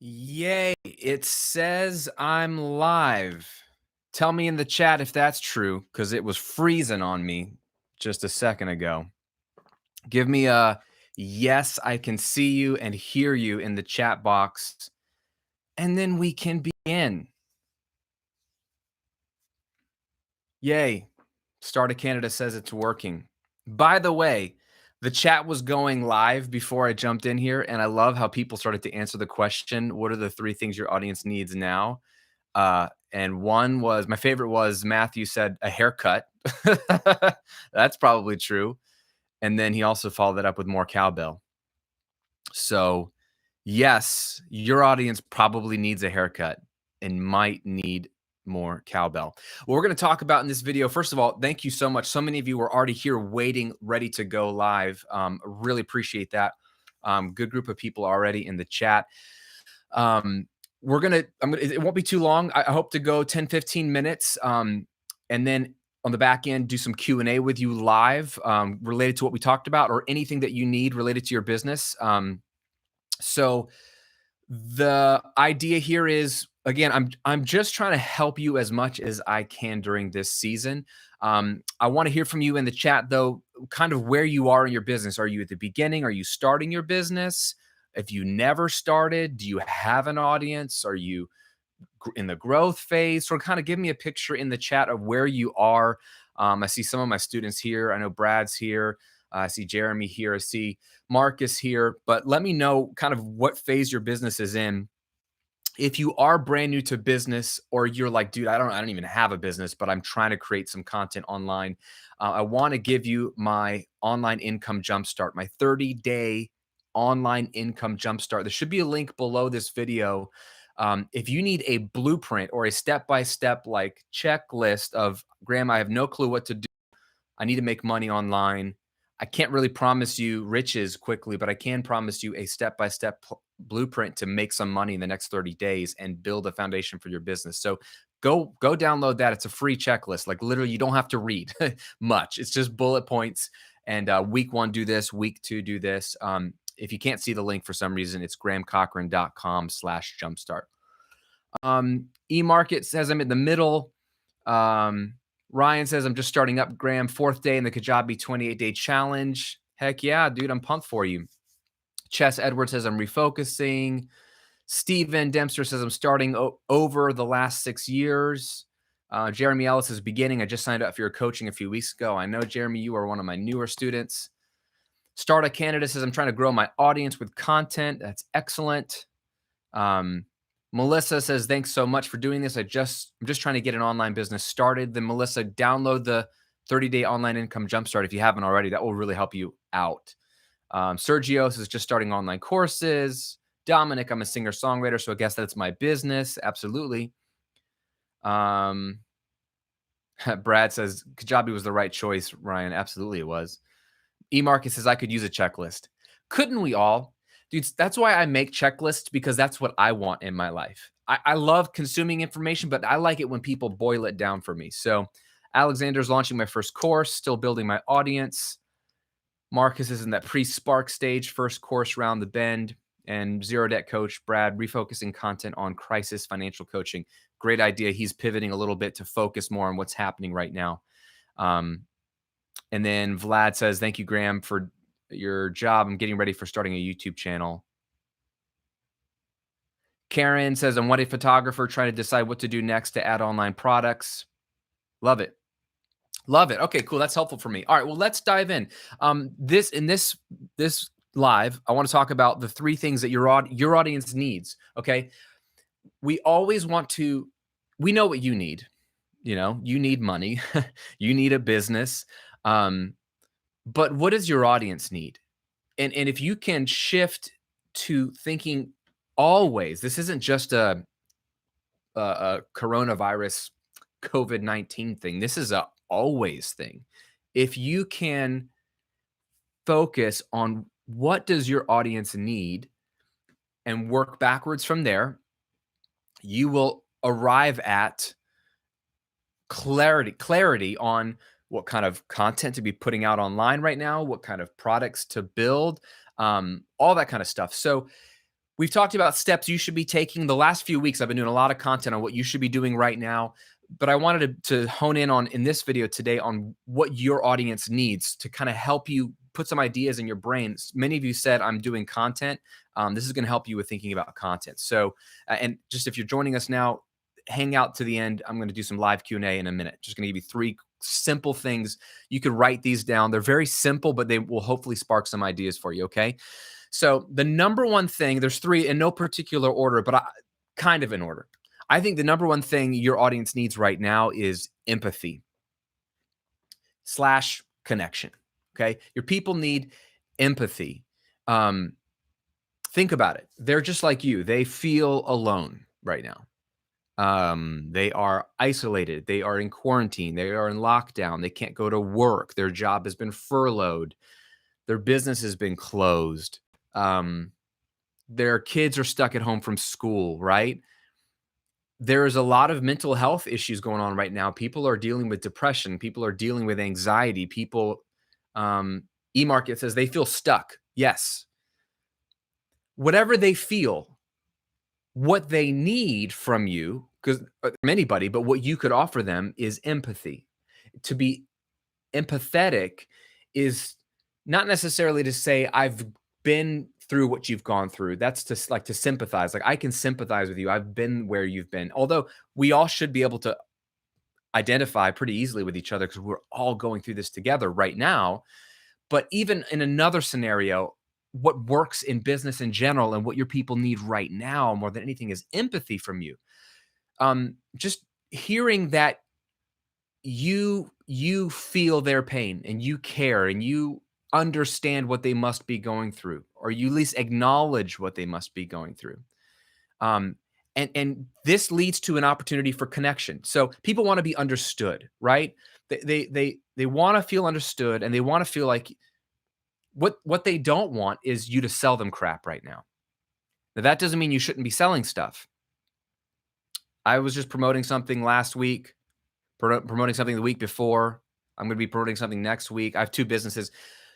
Yay, it says I'm live. Tell me in the chat if that's true, because it was freezing on me just a second ago. Give me a yes, I can see you and hear you in the chat box, and then we can begin. Yay, Startup Canada says it's working. By the way, the chat was going live before I jumped in here, and I love how people started to answer the question, what are the 3 things your audience needs now? And one was my favorite was Matthew said a haircut. That's probably true. And then he also followed that up with more cowbell. So, yes, your audience probably needs a haircut and might need more cowbell. What we're going to talk about in this video, first of all, thank you so much. So many of you were already here waiting, ready to go live. Really appreciate that. Good group of people already in the chat. It won't be too long. I hope to go 10, 15 minutes. And then on the back end, do some Q&A with you live related to what we talked about or anything that you need related to your business. So the idea here is, again, I'm just trying to help you as much as I can during this season. I want to hear from you in the chat, though, kind of where you are in your business. Are you at the beginning? Are you starting your business? If you never started, do you have an audience? Are you in the growth phase? So kind of give me a picture in the chat of where you are. I see some of my students here. I know Brad's here. I see Jeremy here. I see Marcus here. But let me know kind of what phase your business is in. If you are brand new to business, or you're like, dude, I don't even have a business, but I'm trying to create some content online. I want to give you my online income jumpstart, my 30-day online income jumpstart. There should be a link below this video. If you need a blueprint or a step-by-step like checklist of, Graham, I have no clue what to do. I need to make money online. I can't really promise you riches quickly, but I can promise you a step-by-step blueprint to make some money in the next 30 days and build a foundation for your business. So go download that. It's a free checklist. Like literally, you don't have to read much. It's just bullet points. And week 1, do this. Week 2, do this. If you can't see the link for some reason, it's grahamcochrane.com/jumpstart. eMarket says I'm in the middle. Ryan says, I'm just starting up, Graham. 4th day in the Kajabi 28-day challenge. Heck yeah, dude. I'm pumped for you. Chess Edwards says, I'm refocusing. Steven Dempster says, I'm starting over the last 6 years. Jeremy Ellis is beginning. I just signed up for your coaching a few weeks ago. I know, Jeremy, you are one of my newer students. Startup Canada says, I'm trying to grow my audience with content. That's excellent. Melissa says, thanks so much for doing this. I'm just trying to get an online business started. Then Melissa, download the 30-day online income jumpstart if you haven't already. That will really help you out. Sergio says, just starting online courses. Dominic, I'm a singer-songwriter, so I guess that's my business. Absolutely. Brad says, Kajabi was the right choice, Ryan. Absolutely it was. eMarket says, I could use a checklist. Couldn't we all? Dude, that's why I make checklists, because that's what I want in my life. I love consuming information, but I like it when people boil it down for me. So Alexander's launching my first course, still building my audience. Marcus is in that pre-Spark stage, first course round the bend. And Zero Debt Coach Brad, refocusing content on crisis financial coaching. Great idea. He's pivoting a little bit to focus more on what's happening right now. And then Vlad says, thank you, Graham, for your job. I'm getting ready for starting a YouTube channel. Karen says, I'm a photographer trying to decide what to do next to add online products. Love it. Love it. Okay, cool. That's helpful for me. All right, well, let's dive in. This live, I want to talk about the 3 things that your audience needs. Okay. We always want to, we know what you need. You know, you need money, you need a business. But what does your audience need? And if you can shift to thinking always, this isn't just a coronavirus COVID-19 thing. This is a always thing. If you can focus on what does your audience need and work backwards from there, you will arrive at clarity on what kind of content to be putting out online right now, what kind of products to build, all that kind of stuff. So We've talked about steps you should be taking. The last few weeks, I've been doing a lot of content on what you should be doing right now. But I wanted to hone in on in this video today on what your audience needs to kind of help you put some ideas in your brain. Many of you said I'm doing content. This is going to help you with thinking about content. So, and just if you're joining us now, hang out to the end. I'm going to do some live Q&A in a minute. Just going to give you 3 simple things. You could write these down. They're very simple, but they will hopefully spark some ideas for you. Okay. So the number one thing, there's 3 in no particular order, but kind of in order. I think the number one thing your audience needs right now is empathy / connection. Okay. Your people need empathy. Think about it. They're just like you. They feel alone right now. They are isolated. They are in quarantine. They are in lockdown. They can't go to work. Their job has been furloughed. Their business has been closed. Their kids are stuck at home from school, right? There's a lot of mental health issues going on right now. People are dealing with depression. People are dealing with anxiety. People, eMarket says they feel stuck. Yes. Whatever they feel, what they need from you, because from anybody, but what you could offer them is empathy. To be empathetic is not necessarily to say I've been through what you've gone through. That's to like to sympathize. Like I can sympathize with you. I've been where you've been. Although we all should be able to identify pretty easily with each other because we're all going through this together right now. But even in another scenario, what works in business in general and what your people need right now more than anything is empathy from you. Just hearing that you feel their pain and you care and you understand what they must be going through, or you at least acknowledge what they must be going through. And this leads to an opportunity for connection. So people want to be understood, right? They want to feel understood, and they want to feel like what they don't want is you to sell them crap right now. Now that doesn't mean you shouldn't be selling stuff. I was just promoting something last week, promoting something the week before. I'm going to be promoting something next week. I have 2 businesses.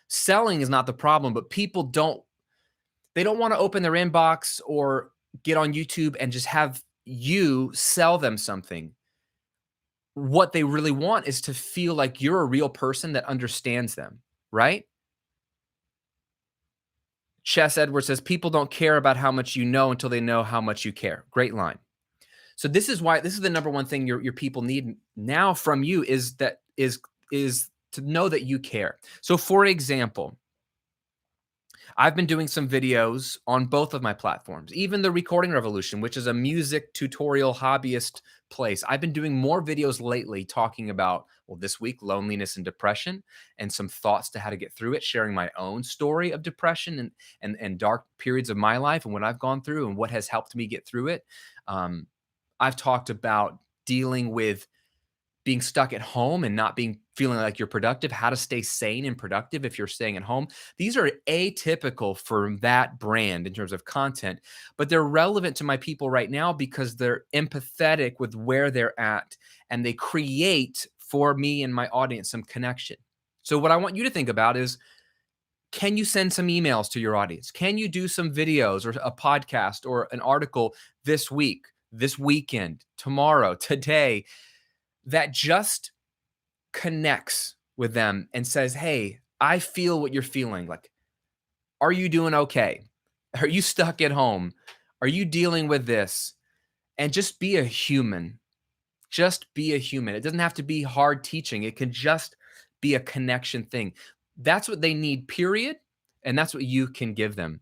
Selling is not the problem, but people don't want to open their inbox or get on YouTube and just have you sell them something. What they really want is to feel like you're a real person that understands them, right? Chess Edwards says, people don't care about how much you know until they know how much you care. Great line. So this is the number one thing your people need now from you is to know that you care. So for example, I've been doing some videos on both of my platforms, even the Recording Revolution, which is a music tutorial hobbyist place. I've been doing more videos lately talking about, well, this week, loneliness and depression and some thoughts to how to get through it, sharing my own story of depression and dark periods of my life and what I've gone through and what has helped me get through it. I've talked about dealing with being stuck at home and not feeling like you're productive, how to stay sane and productive if you're staying at home. These are atypical for that brand in terms of content, but they're relevant to my people right now because they're empathetic with where they're at and they create for me and my audience some connection. So what I want you to think about is, can you send some emails to your audience? Can you do some videos or a podcast or an article this week, this weekend, tomorrow, today, that just connects with them and says, hey, I feel what you're feeling. Like, are you doing okay? Are you stuck at home? Are you dealing with this? And just be a human. Just be a human. It doesn't have to be hard teaching. It can just be a connection thing. That's what they need, period. And that's what you can give them.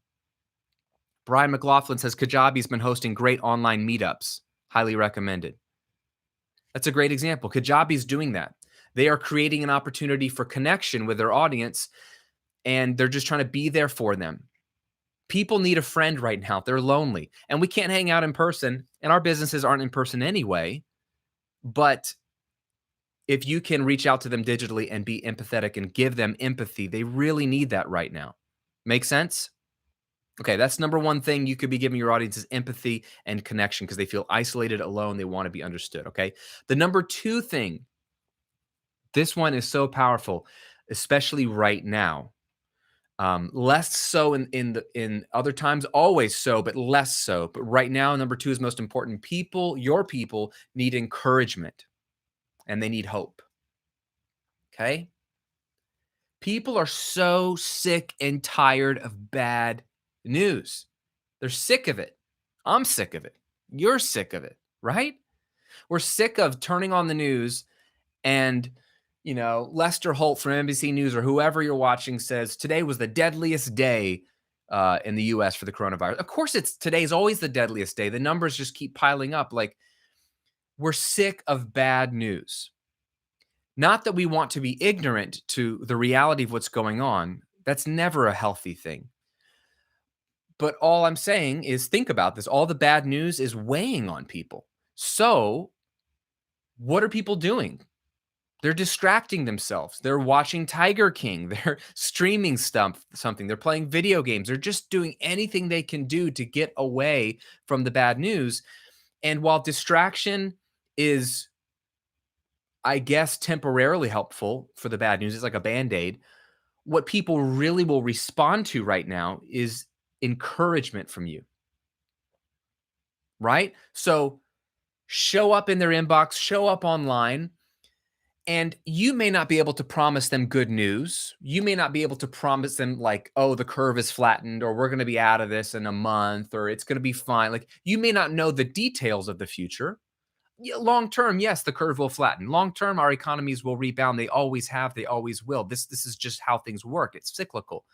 Brian McLaughlin says, Kajabi's been hosting great online meetups. Highly recommended. That's a great example. Kajabi's doing that. They are creating an opportunity for connection with their audience, and they're just trying to be there for them. People need a friend right now. They're lonely, and we can't hang out in person, and our businesses aren't in person anyway. But if you can reach out to them digitally and be empathetic and give them empathy, they really need that right now. Make sense? Okay, that's number one thing you could be giving your audience is empathy and connection because they feel isolated, alone. They want to be understood, okay? The number 2 thing, this one is so powerful, especially right now. Less so in other times, always so, but less so. But right now, number two is most important. Your people need encouragement and they need hope. Okay. People are so sick and tired of bad news. They're sick of it. I'm sick of it. You're sick of it, right? We're sick of turning on the news and, Lester Holt from NBC News or whoever you're watching says today was the deadliest day in the US for the coronavirus. Of course, today's always the deadliest day. The numbers just keep piling up. Like, we're sick of bad news. Not that we want to be ignorant to the reality of what's going on. That's never a healthy thing. But all I'm saying is think about this. All the bad news is weighing on people. So, what are people doing? They're distracting themselves. They're watching Tiger King. They're streaming something. They're playing video games. They're just doing anything they can do to get away from the bad news. And while distraction is, I guess, temporarily helpful for the bad news, it's like a Band-Aid. What people really will respond to right now is encouragement from you, right? So show up in their inbox, show up online, and you may not be able to promise them good news. You may not be able to promise them like, oh, the curve is flattened, or we're going to be out of this in a month, or it's going to be fine. Like, you may not know the details of the future. Yeah, long term, yes, the curve will flatten. Long term, our economies will rebound. They always have. They always will. This is just how things work. It's cyclical.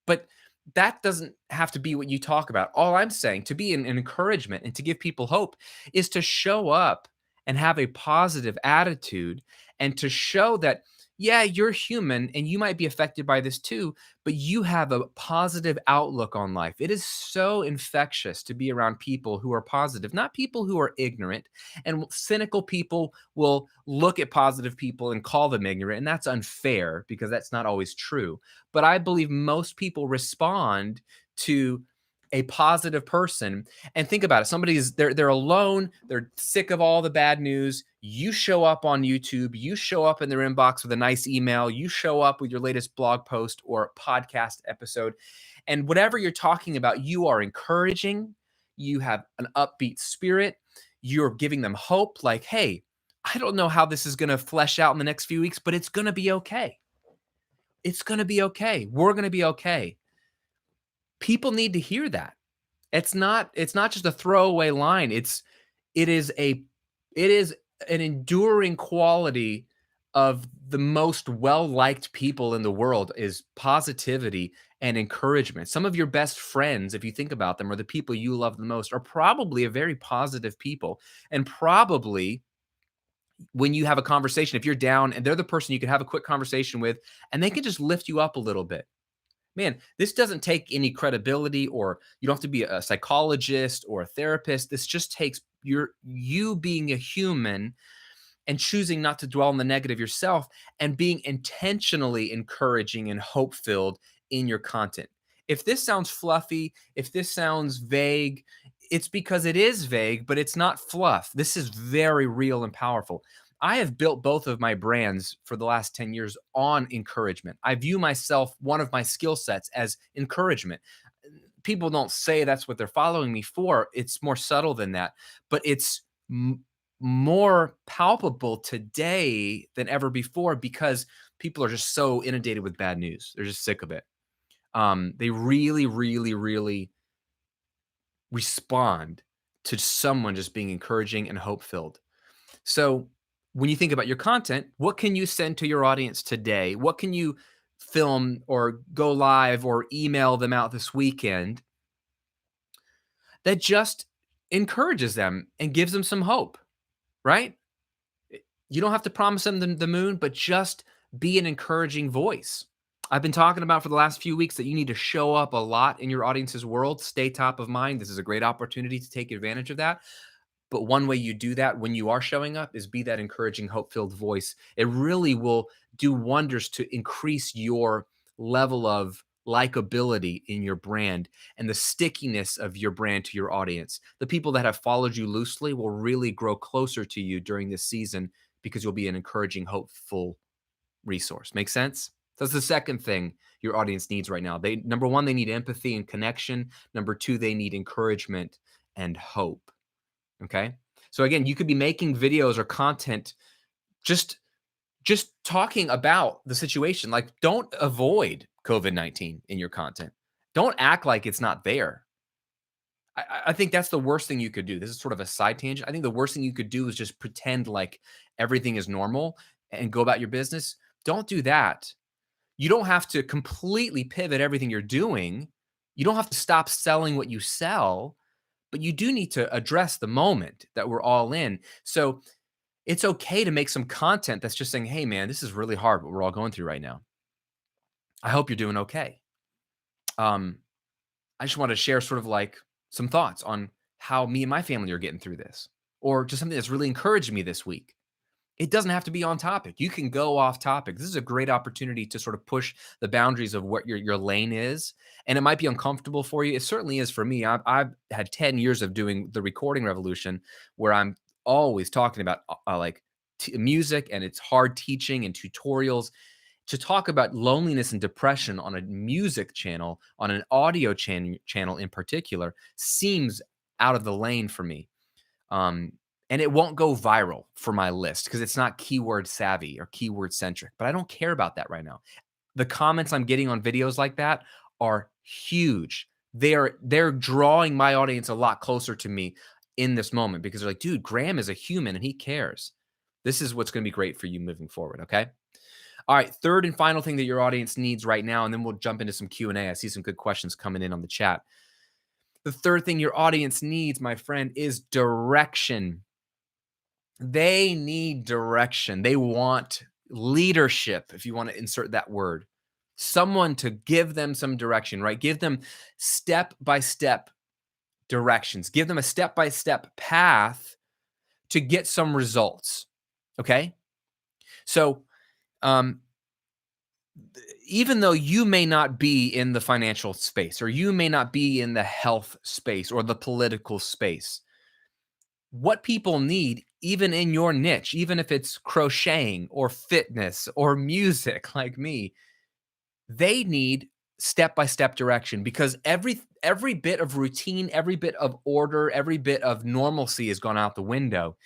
But that doesn't have to be what you talk about. All I'm saying, to be an encouragement and to give people hope, is to show up and have a positive attitude and to show that, yeah, you're human and you might be affected by this too, but you have a positive outlook on life. It is so infectious to be around people who are positive, not people who are ignorant. And cynical people will look at positive people and call them ignorant. And that's unfair because that's not always true. But I believe most people respond to a positive person. And think about it. They're alone, they're sick of all the bad news. You show up on YouTube, you show up in their inbox with a nice email, you show up with your latest blog post or podcast episode. And whatever you're talking about, you are encouraging, you have an upbeat spirit, you're giving them hope like, hey, I don't know how this is going to flesh out in the next few weeks, but it's going to be okay. It's going to be okay. We're going to be okay. People need to hear that. It's not just a throwaway line. It is an enduring quality of the most well-liked people in the world is positivity and encouragement. Some of your best friends, if you think about them, or the people you love the most, are probably a very positive people. And probably when you have a conversation, if you're down and they're the person you can have a quick conversation with, and they can just lift you up a little bit. Man, this doesn't take any credibility, or you don't have to be a psychologist or a therapist. This just takes you being a human and choosing not to dwell on the negative yourself and being intentionally encouraging and hope filled in your content. If this sounds fluffy, if this sounds vague, it's because it is vague, but it's not fluff. This is very real and powerful. I have built both of my brands for the last 10 years on encouragement. I view myself, one of my skill sets, as encouragement. People don't say that's what they're following me for. It's more subtle than that, but it's more palpable today than ever before because people are just so inundated with bad news. They're just sick of it. They really, really, really respond to someone just being encouraging and hope filled. So when you think about your content, what can you send to your audience today? What can you film or go live or email them out this weekend that just encourages them and gives them some hope, right? You don't have to promise them the moon, but just be an encouraging voice. I've been talking about for the last few weeks that you need to show up a lot in your audience's world, stay top of mind. This is a great opportunity to take advantage of that. But one way you do that when you are showing up is be that encouraging, hope-filled voice. It really will do wonders to increase your level of likability in your brand and the stickiness of your brand to your audience. The people that have followed you loosely will really grow closer to you during this season because you'll be an encouraging, hopeful resource. Make sense? That's the second thing your audience needs right now. They number one, they need empathy and connection. Number two, they need encouragement and hope. Okay. So again, you could be making videos or content just just talking about the situation. Like, don't avoid COVID-19 in your content. Don't act like it's not there. I think that's the worst thing you could do. This is sort of a side tangent. I think the worst thing you could do is just pretend like everything is normal and go about your business. Don't do that. You don't have to completely pivot everything you're doing. You don't have to stop selling what you sell, but you do need to address the moment that we're all in. So it's okay to make some content that's just saying, hey, man, this is really hard, what we're all going through right now. I hope you're doing okay. Um, I just want to share sort of like some thoughts on how me and my family are getting through this, or just something that's really encouraged me this week. It doesn't have to be on topic. You can go off topic. This is a great opportunity to sort of push the boundaries of what your lane is. And it might be uncomfortable for you. It certainly is for me. I've had 10 years of doing the recording revolution where I'm always talking about like music, and it's hard teaching and tutorials. To talk about loneliness and depression on a music channel, on an audio channel in particular, seems out of the lane for me. Um, and it won't go viral for my list because it's not keyword savvy or keyword centric, but I don't care about that right now. The comments I'm getting on videos like that are huge. They're drawing my audience a lot closer to me in this moment because they're like, dude, Graham is a human and he cares. This is what's going to be great for you moving forward. Okay. All right. Third and final thing that your audience needs right now, and then we'll jump into some Q&A. I see some good questions coming in on the chat. The third thing your audience needs, my friend, is direction. They need direction. They want leadership, if you want to insert that word. Someone to give them some direction, right? Give them step-by-step directions. Give them a step-by-step path to get some results. Okay? So, even though you may not be in the financial space, or you may not be in the health space or the political space, what people need, even in your niche, even if it's crocheting or fitness or music like me, they need step-by-step direction, because every bit of routine, every bit of order, every bit of normalcy has gone out the window.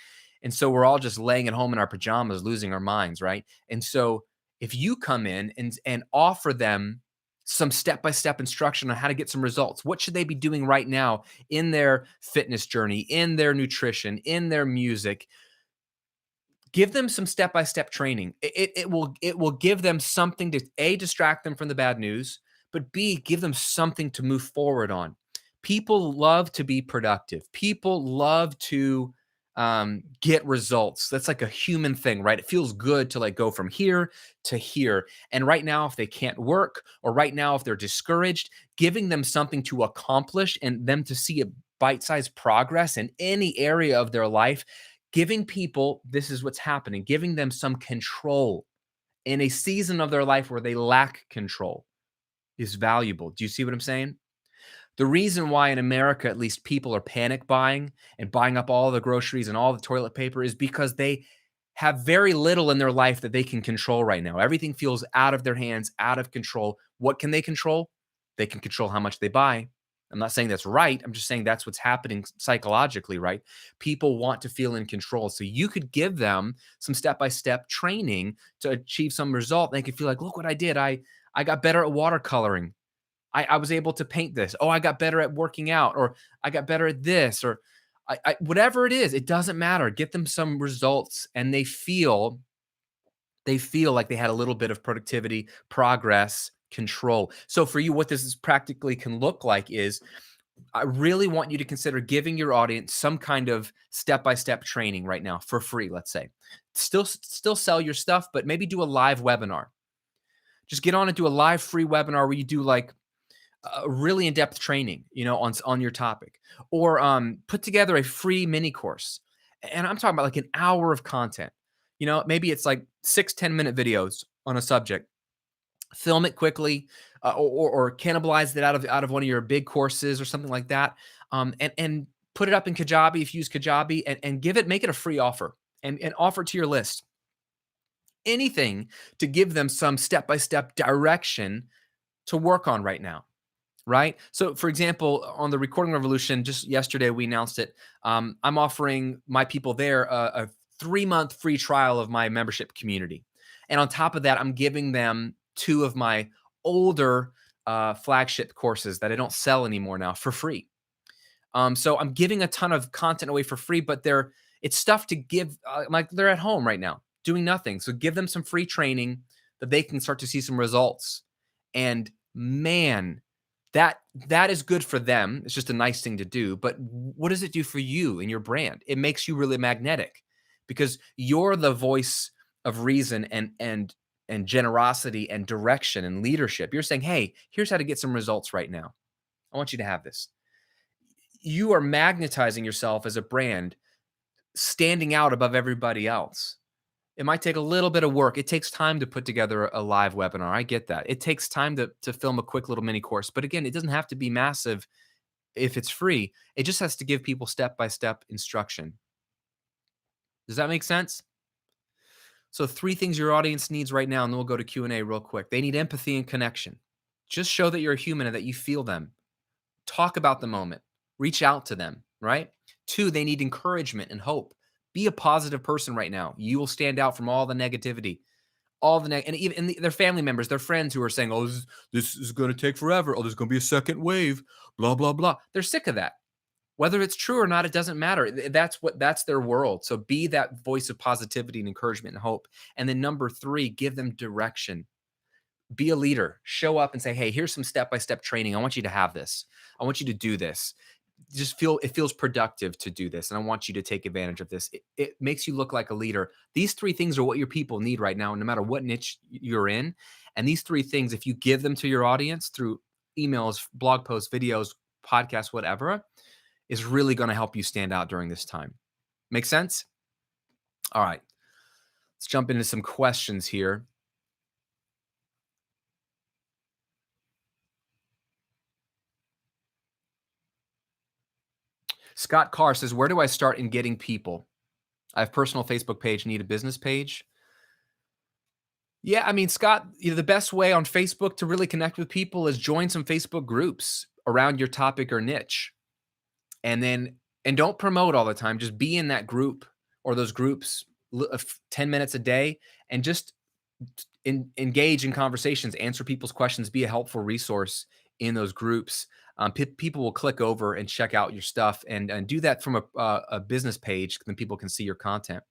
And so we're all just laying at home in our pajamas, losing our minds, right? And so if you come in and offer them some step-by-step instruction on how to get some results, what should they be doing right now in their fitness journey, in their nutrition, in their music? Give them some step-by-step training. It will give them something to A, distract them from the bad news, but B, give them something to move forward on. People love to be productive. People love to get results. That's like a human thing, right? It feels good to like go from here to here. And right now, if they can't work, or right now if they're discouraged, giving them something to accomplish and them to see a bite-sized progress in any area of their life, giving people, this is what's happening, giving them some control in a season of their life where they lack control is valuable. Do you see what I'm saying? The reason why in America, at least, people are panic buying and buying up all the groceries and all the toilet paper is because they have very little in their life that they can control right now. Everything feels out of their hands, out of control. What can they control? They can control how much they buy. I'm not saying that's right. I'm just saying that's what's happening psychologically, right? People want to feel in control. So you could give them some step-by-step training to achieve some result. They could feel like, look what I did. I got better at watercoloring. I was able to paint this. Oh, I got better at working out, or I got better at this, or whatever it is, it doesn't matter. Get them some results, and they feel like they had a little bit of productivity, progress, control. So for you, what this is practically can look like is, I really want you to consider giving your audience some kind of step-by-step training right now for free, let's say. Still sell your stuff, but maybe do a live webinar. Just get on and do a live free webinar where you do like really in-depth training, on your topic, or put together a free mini course. And I'm talking about like an hour of content. Maybe it's like 6-10 minute videos on a subject. Film it quickly, or cannibalize it out of one of your big courses or something like that, and put it up in Kajabi if you use Kajabi, and make it a free offer, and offer it to your list. anything to give them some step-by-step direction to work on right now. Right. So, for example, on the Recording Revolution, just yesterday we announced it. I'm offering my people there a 3-month free trial of my membership community, and on top of that, I'm giving them 2 of my older flagship courses that I don't sell anymore now for free. So I'm giving a ton of content away for free, but it's stuff to give. Like they're at home right now doing nothing, so give them some free training that they can start to see some results. And man, that is good for them. It's just a nice thing to do. But what does it do for you and your brand? It makes you really magnetic because you're the voice of reason and generosity and direction and leadership. You're saying, hey, here's how to get some results right now. I want you to have this. You are magnetizing yourself as a brand, standing out above everybody else. It might take a little bit of work. It takes time to put together a live webinar. I get that. It takes time to film a quick little mini course. But again, it doesn't have to be massive if it's free. It just has to give people step-by-step instruction. Does that make sense? So 3 things your audience needs right now, and then we'll go to Q&A real quick. They need empathy and connection. Just show that you're a human and that you feel them. Talk about the moment. Reach out to them, right? 2, they need encouragement and hope. Be a positive person right now. You will stand out from all the negativity, and even their family members, their friends who are saying, "Oh, this is going to take forever. Oh, there's going to be a second wave." Blah blah blah. They're sick of that. Whether it's true or not, it doesn't matter. That's their world. So be that voice of positivity and encouragement and hope. And then number 3, give them direction. Be a leader. Show up and say, "Hey, here's some step-by-step training. I want you to have this. I want you to do this. It feels productive to do this, and I want you to take advantage of this." It makes you look like a leader. These 3 things are what your people need right now, no matter what niche you're in. And these 3 things, if you give them to your audience through emails, blog posts, videos, podcasts, whatever, is really going to help you stand out during this time. Make sense? All right. Let's jump into some questions here. Scott Carr says, "Where do I start in getting people? I have personal Facebook page, need a business page." Yeah, I mean, Scott, the best way on Facebook to really connect with people is join some Facebook groups around your topic or niche. And don't promote all the time. Just be in that group or those groups 10 minutes a day and just engage in conversations, answer people's questions, be a helpful resource in those groups. People will click over and check out your stuff and do that from a business page. Then people can see your content.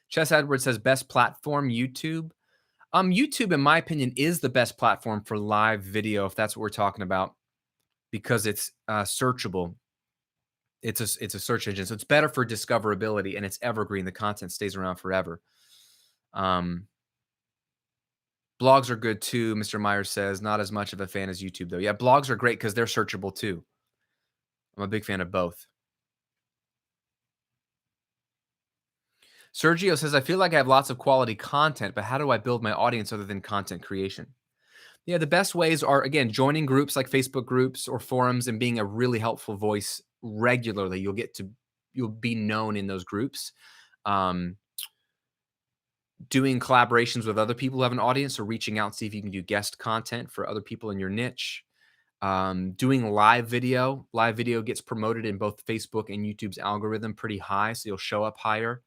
Chess Edwards says, best platform, YouTube. YouTube, in my opinion, is the best platform for live video, if that's what we're talking about, because it's searchable. It's a search engine, so it's better for discoverability, and it's evergreen. The content stays around forever. Blogs are good too, Mr. Myers says. Not as much of a fan as YouTube, though. Yeah, blogs are great because they're searchable too. I'm a big fan of both. Sergio says, I feel like I have lots of quality content, but how do I build my audience other than content creation? Yeah, the best ways are, again, joining groups like Facebook groups or forums and being a really helpful voice regularly. You'll be known in those groups. Doing collaborations with other people who have an audience, or reaching out, see if you can do guest content for other people in your niche. Doing live video. Live video gets promoted in both Facebook and YouTube's algorithm pretty high, so you'll show up higher.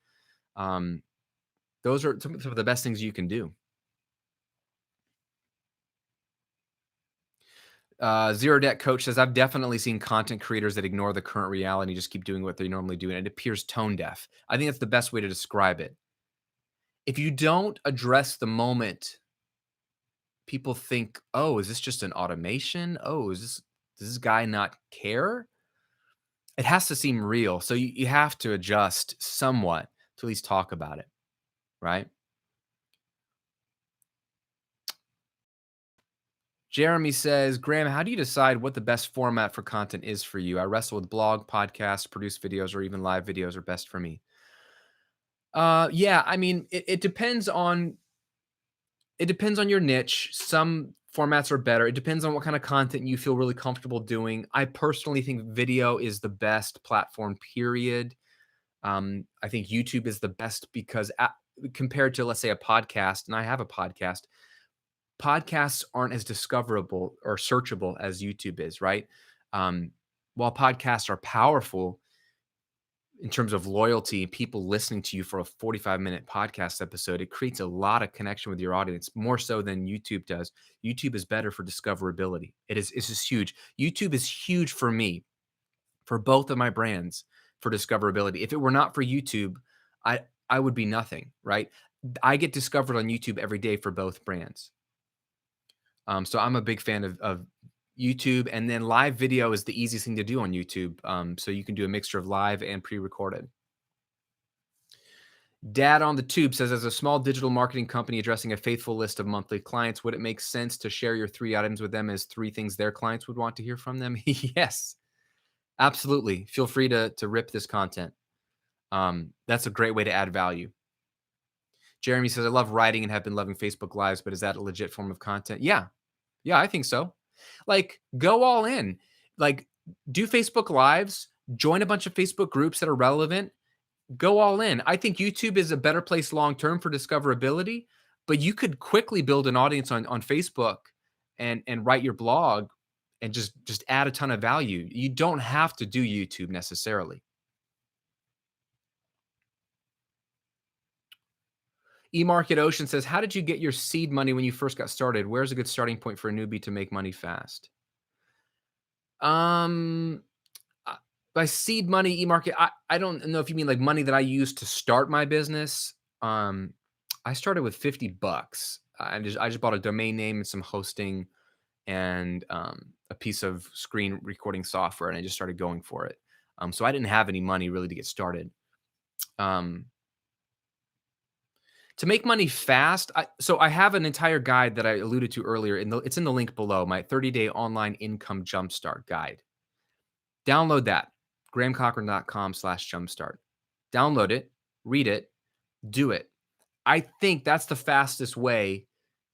Those are some of the best things you can do. Zero Debt Coach says, I've definitely seen content creators that ignore the current reality, just keep doing what they normally do, and it appears tone deaf. I think that's the best way to describe it. If you don't address the moment, people think, oh, is this just an automation? Oh, does this guy not care? It has to seem real. So you have to adjust somewhat to at least talk about it, right? Jeremy says, Graham, how do you decide what the best format for content is for you? I wrestle with blog, podcasts, produce videos, or even live videos are best for me. Yeah, I mean, it depends on your niche. Some formats are better. It depends on what kind of content you feel really comfortable doing. I personally think video is the best platform, period. I think YouTube is the best because compared to, let's say, a podcast, and I have a podcast, podcasts aren't as discoverable or searchable as YouTube is, right? Um, while podcasts are powerful in terms of loyalty, people listening to you for a 45-minute podcast episode, it creates a lot of connection with your audience, more so than YouTube does. YouTube is better for discoverability. It's just huge. YouTube is huge for me, for both of my brands, for discoverability. If it were not for YouTube, I I would be nothing, right? I get discovered on YouTube every day for both brands. So I'm a big fan of YouTube, and then live video is the easiest thing to do on YouTube. So you can do a mixture of live and pre-recorded. Dad on the Tube says, as a small digital marketing company addressing a faithful list of monthly clients, would it make sense to share your 3 items with them as 3 things their clients would want to hear from them? Yes, absolutely. Feel free to rip this content. That's a great way to add value. Jeremy says, I love writing and have been loving Facebook Lives, but is that a legit form of content? Yeah. Yeah, I think so. Like, go all in. Like, do Facebook Lives, join a bunch of Facebook groups that are relevant, go all in. I think YouTube is a better place long term for discoverability, but you could quickly build an audience on Facebook and write your blog and just add a ton of value. You don't have to do YouTube necessarily. eMarket Ocean says, how did you get your seed money when you first got started? Where's a good starting point for a newbie to make money fast? Um, uh, by seed money, e-market, I don't know if you mean like money that I used to start my business. I started with $50. I just bought a domain name and some hosting and a piece of screen recording software, and I just started going for it. So I didn't have any money really to get started. Um, to make money fast, so I have an entire guide that I alluded to earlier. It's in the link below, my 30-day online income jumpstart guide. Download that, grahamcochrane.com/jumpstart. Download it, read it, do it. I think that's the fastest way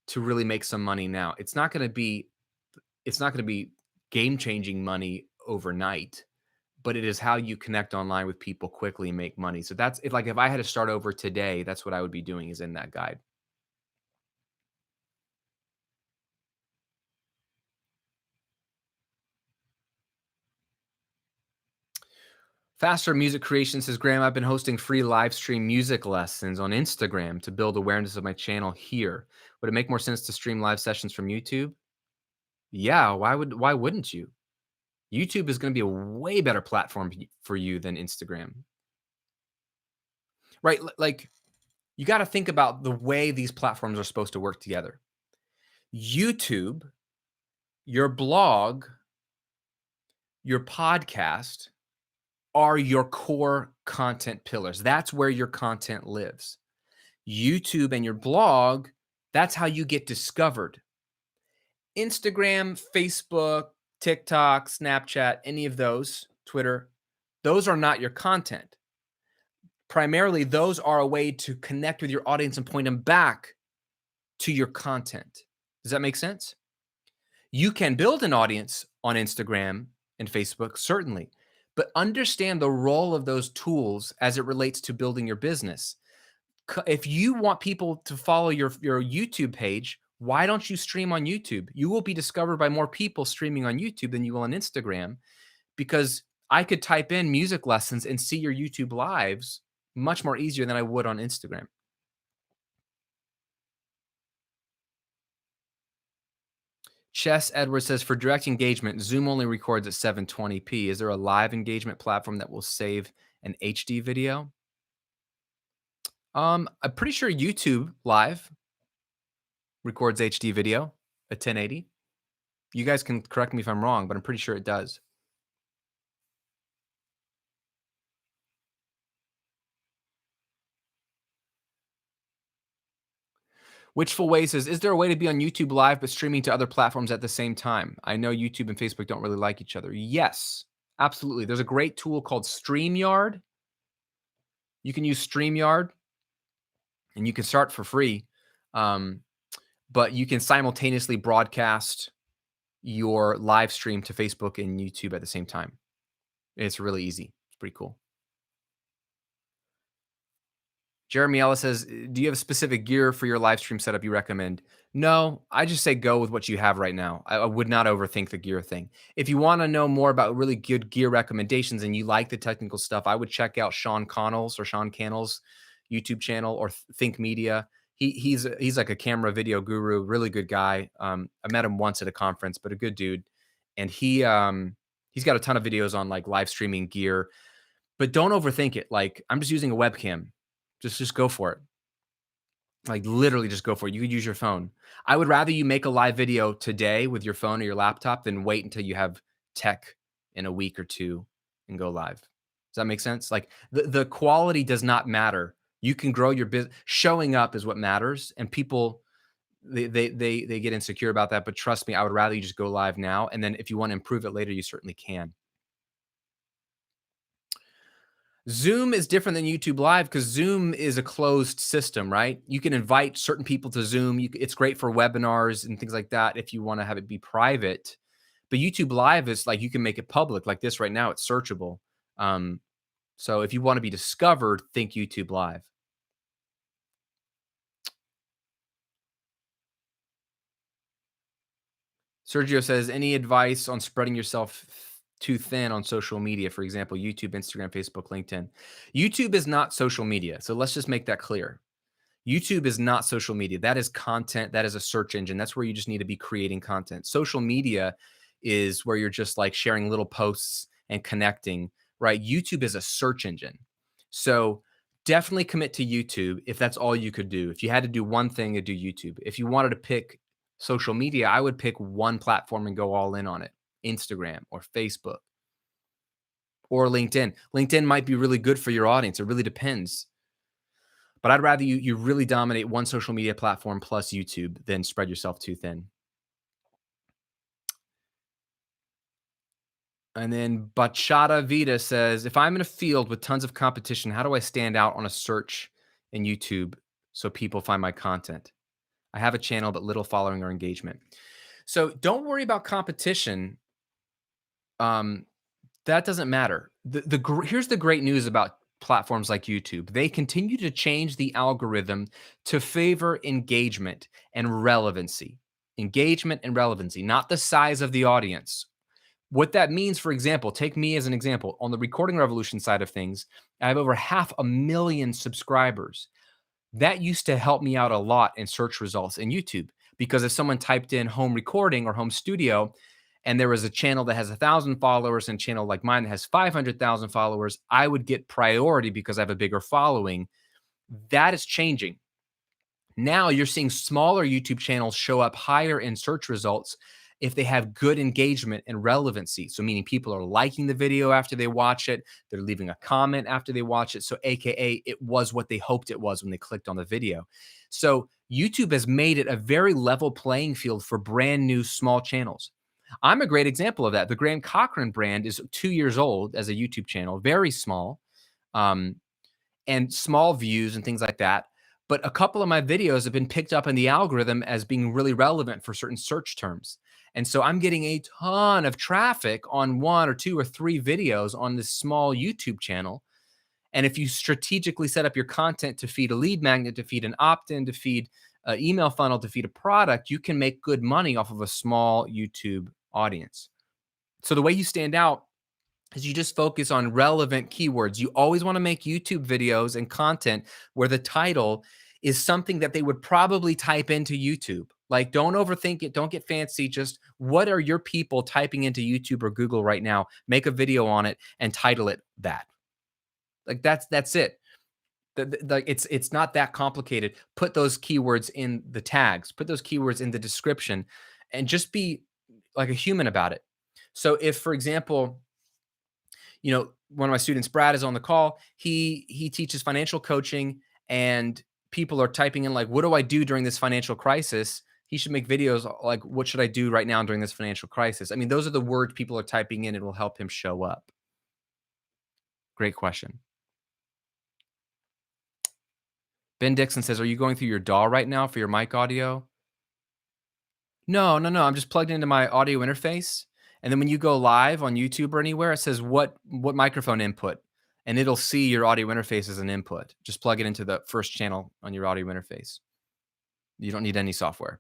to really make some money now. It's not going to be game-changing money overnight, but it is how you connect online with people quickly and make money. So that's if I had to start over today, that's what I would be doing is in that guide. Faster Music Creation says, Graham, I've been hosting free live stream music lessons on Instagram to build awareness of my channel here. Would it make more sense to stream live sessions from YouTube? Yeah, why wouldn't you? YouTube is going to be a way better platform for you than Instagram. Right? Like, you got to think about the way these platforms are supposed to work together. YouTube, your blog, your podcast are your core content pillars. That's where your content lives. YouTube and your blog, that's how you get discovered. Instagram, Facebook, TikTok, Snapchat, any of those, Twitter, those are not your content. Primarily, those are a way to connect with your audience and point them back to your content. Does that make sense? You can build an audience on Instagram and Facebook, certainly, but understand the role of those tools as it relates to building your business. If you want people to follow your YouTube page, why don't you stream on YouTube? You will be discovered by more people streaming on YouTube than you will on Instagram, because I could type in music lessons and see your YouTube lives much more easier than I would on Instagram. Chess Edwards says, for direct engagement, Zoom only records at 720p. Is there a live engagement platform that will save an HD video? I'm pretty sure YouTube Live records HD video at 1080. You guys can correct me if I'm wrong, but I'm pretty sure it does. Witchful Way says, is there a way to be on YouTube Live but streaming to other platforms at the same time? I know YouTube and Facebook don't really like each other. Yes, absolutely. There's a great tool called StreamYard. You can use StreamYard and you can start for free. But you can simultaneously broadcast your live stream to Facebook and YouTube at the same time. It's really easy. It's pretty cool. Jeremy Ellis says, "Do you have specific gear for your live stream setup you recommend?" No, I just say go with what you have right now. I would not overthink the gear thing. If you want to know more about really good gear recommendations and you like the technical stuff, I would check out Sean Cannell's YouTube channel or Think Media. He's like a camera video guru, really good guy. I met him once at a conference, but a good dude. And he's got a ton of videos on like live streaming gear, but don't overthink it. Like I'm just using a webcam. Just go for it. Like literally just go for it. You could use your phone. I would rather you make a live video today with your phone or your laptop than wait until you have tech in a week or two and go live. Does that make sense? Like the quality does not matter. You can grow your business. Showing up is what matters. And people they get insecure about that. But trust me, I would rather you just go live now. And then if you want to improve it later, you certainly can. Zoom is different than YouTube Live because Zoom is a closed system, right? You can invite certain people to Zoom. It's great for webinars and things like that if you want to have it be private. But YouTube Live is like you can make it public, like this right now. It's searchable. So if you want to be discovered, think YouTube Live. Sergio says, any advice on spreading yourself too thin on social media? For example, YouTube, Instagram, Facebook, LinkedIn. YouTube is not social media. So let's just make that clear. YouTube is not social media. That is content. That is a search engine. That's where you just need to be creating content. Social media is where you're just like sharing little posts and connecting, right? YouTube is a search engine. So definitely commit to YouTube if that's all you could do. If you had to do one thing, to do YouTube. If you wanted to pick social media, I would pick one platform and go all in on it. Instagram or Facebook or LinkedIn. LinkedIn might be really good for your audience. It really depends. But I'd rather you really dominate one social media platform plus YouTube than spread yourself too thin. And then Bachata Vita says, if I'm in a field with tons of competition, how do I stand out on a search in YouTube so people find my content? I have a channel, but little following or engagement. So don't worry about competition. That doesn't matter. Here's the great news about platforms like YouTube. They continue to change the algorithm to favor engagement and relevancy. Engagement and relevancy, not the size of the audience. What that means, for example, take me as an example. On the Recording Revolution side of things, I have over 500,000 subscribers. That used to help me out a lot in search results in YouTube because if someone typed in home recording or home studio, and there was a channel that has 1,000 followers and a channel like mine that has 500,000 followers, I would get priority because I have a bigger following. That is changing. Now you're seeing smaller YouTube channels show up higher in search results if they have good engagement and relevancy. So meaning people are liking the video after they watch it, they're leaving a comment after they watch it. So AKA it was what they hoped it was when they clicked on the video. So YouTube has made it a very level playing field for brand new small channels. I'm a great example of that. The Graham Cochrane brand is 2 years old as a YouTube channel, very small, and small views and things like that. But a couple of my videos have been picked up in the algorithm as being really relevant for certain search terms. And so I'm getting a ton of traffic on 1 or 2 or 3 videos on this small YouTube channel. And if you strategically set up your content to feed a lead magnet, to feed an opt-in, to feed an email funnel, to feed a product, you can make good money off of a small YouTube audience. So the way you stand out is you just focus on relevant keywords. You always want to make YouTube videos and content where the title is something that they would probably type into YouTube. Like, don't overthink it. Don't get fancy. Just what are your people typing into YouTube or Google right now? Make a video on it and title it that. Like that's it. It's not that complicated. Put those keywords in the tags. Put those keywords in the description, and just be like a human about it. So if, for example, one of my students, Brad, is on the call. He teaches financial coaching, and people are typing in like, what do I do during this financial crisis? He should make videos like, what should I do right now during this financial crisis? I mean, those are the words people are typing in. It will help him show up. Great question. Ben Dixon says, are you going through your DAW right now for your mic audio? No. I'm just plugged into my audio interface. And then when you go live on YouTube or anywhere, it says what microphone input. and it'll see your audio interface as an input. Just plug it into the first channel on your audio interface. You don't need any software.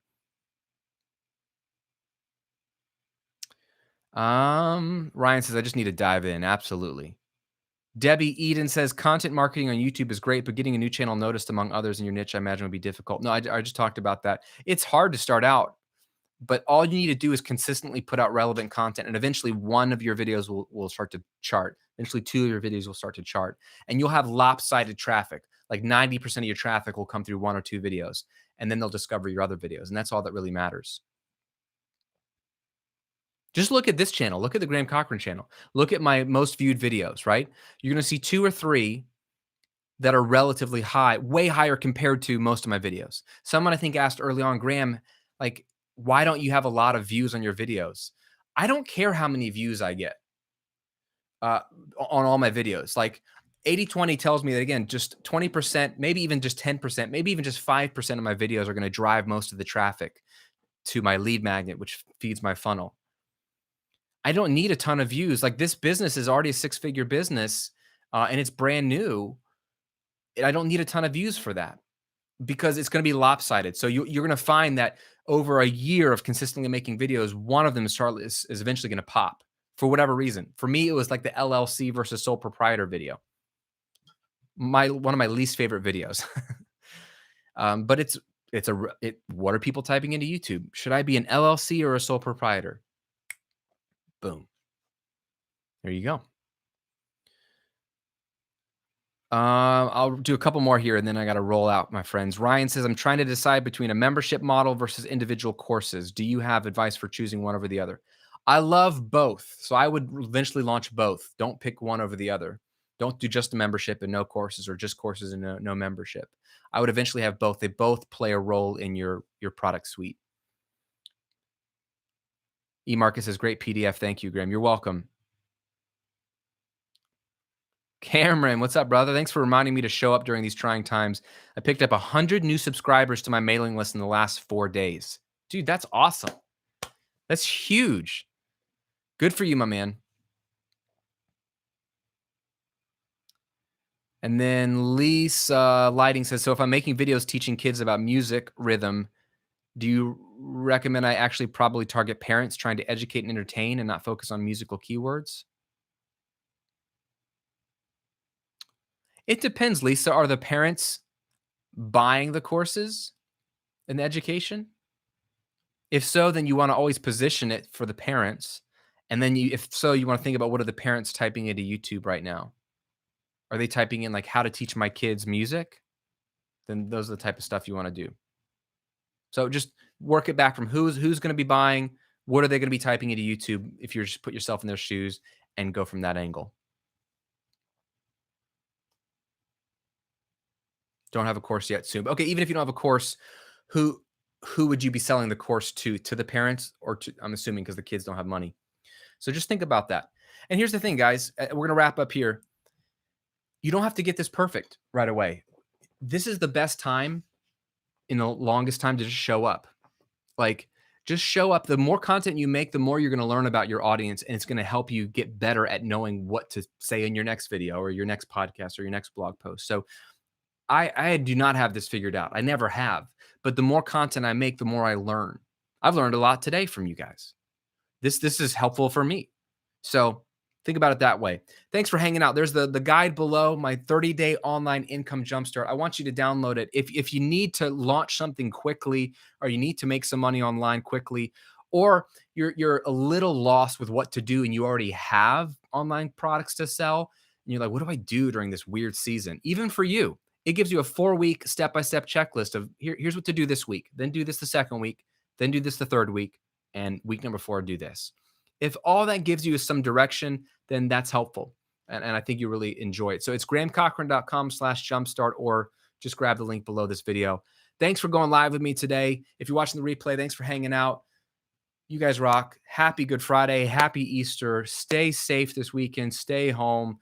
Ryan says, I just need to dive in. Absolutely. Debbie Eden says, content marketing on YouTube is great, but getting a new channel noticed among others in your niche, I imagine, would be difficult. No, I just talked about that. It's hard to start out, but all you need to do is consistently put out relevant content, and eventually one of your videos will start to chart. Eventually two of your videos will start to chart, and you'll have lopsided traffic. Like 90% of your traffic will come through one or two videos, and then they'll discover your other videos, and that's all that really matters. Just look at this channel. Look at the Graham Cochrane channel. Look at my most viewed videos, right? You're going to see two or three that are relatively high, way higher compared to most of my videos. Someone I think asked early on, Graham, like, why don't you have a lot of views on your videos? I don't care how many views I get uh, on all my videos. Like 80/20 tells me that, again, just 20%, maybe even just 10%, maybe even just 5% of my videos are going to drive most of the traffic to my lead magnet, which feeds my funnel. I don't need a ton of views. Like, this business is already a six-figure business, and it's brand new. And I don't need a ton of views for that because it's going to be lopsided. So you're going to find that over a year of consistently making videos, one of them is eventually going to pop for whatever reason. For me, it was like the LLC versus sole proprietor video. One of my least favorite videos. But what are people typing into YouTube? Should I be an LLC or a sole proprietor? Boom. There you go. I'll do a couple more here and then I got to roll out, my friends. Ryan says, I'm trying to decide between a membership model versus individual courses. Do you have advice for choosing one over the other? I love both. So I would eventually launch both. Don't pick one over the other. Don't do just a membership and no courses, or just courses and no membership. I would eventually have both. They both play a role in your product suite. E. Marcus says, great PDF. Thank you, Graham. You're welcome. Cameron, what's up, brother? Thanks for reminding me to show up during these trying times. I picked up 100 new subscribers to my mailing list in the last 4 days. Dude, that's awesome. That's huge. Good for you, my man. And then Lisa Lighting says, so if I'm making videos teaching kids about music, rhythm, do you recommend I actually probably target parents trying to educate and entertain and not focus on musical keywords? It depends, Lisa. Are the parents buying the courses and the education? If so, then you want to always position it for the parents. And then if so, you want to think about, what are the parents typing into YouTube right now? Are they typing in like how to teach my kids music? Then those are the type of stuff you want to do. So just work it back from who's going to be buying, what are they going to be typing into YouTube, if you're just put yourself in their shoes, and go from that angle. Don't have a course yet, soon. Okay, even if you don't have a course, who would you be selling the course to? To the parents, or to, I'm assuming, because the kids don't have money. So just think about that. And here's the thing, guys. We're going to wrap up here. You don't have to get this perfect right away. This is the best time in the longest time to just show up. Like, just show up. The more content you make, the more you're going to learn about your audience, and it's going to help you get better at knowing what to say in your next video or your next podcast or your next blog post. So I do not have this figured out. I never have. But the more content I make, the more I learn. I've learned a lot today from you guys. This is helpful for me. So think about it that way. Thanks for hanging out. There's the guide below, my 30-day online income jumpstart. I want you to download it. If you need to launch something quickly, or you need to make some money online quickly, or you're a little lost with what to do and you already have online products to sell, and you're like, what do I do during this weird season? Even for you, it gives you a 4-week step-by-step checklist of here's what to do this week, then do this the second week, then do this the third week, and week number 4, do this. If all that gives you is some direction, then that's helpful. And I think you really enjoy it. So it's grahamcochrane.com/jumpstart, or just grab the link below this video. Thanks for going live with me today. If you're watching the replay, thanks for hanging out. You guys rock. Happy Good Friday. Happy Easter. Stay safe this weekend. Stay home.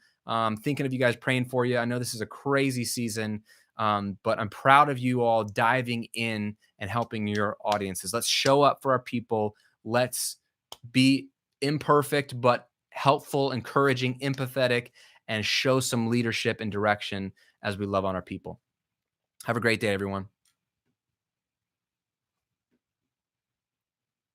Thinking of you guys, praying for you. I know this is a crazy season, but I'm proud of you all diving in and helping your audiences. Let's show up for our people. Let's be imperfect, but helpful, encouraging, empathetic, and show some leadership and direction as we love on our people. Have a great day, everyone.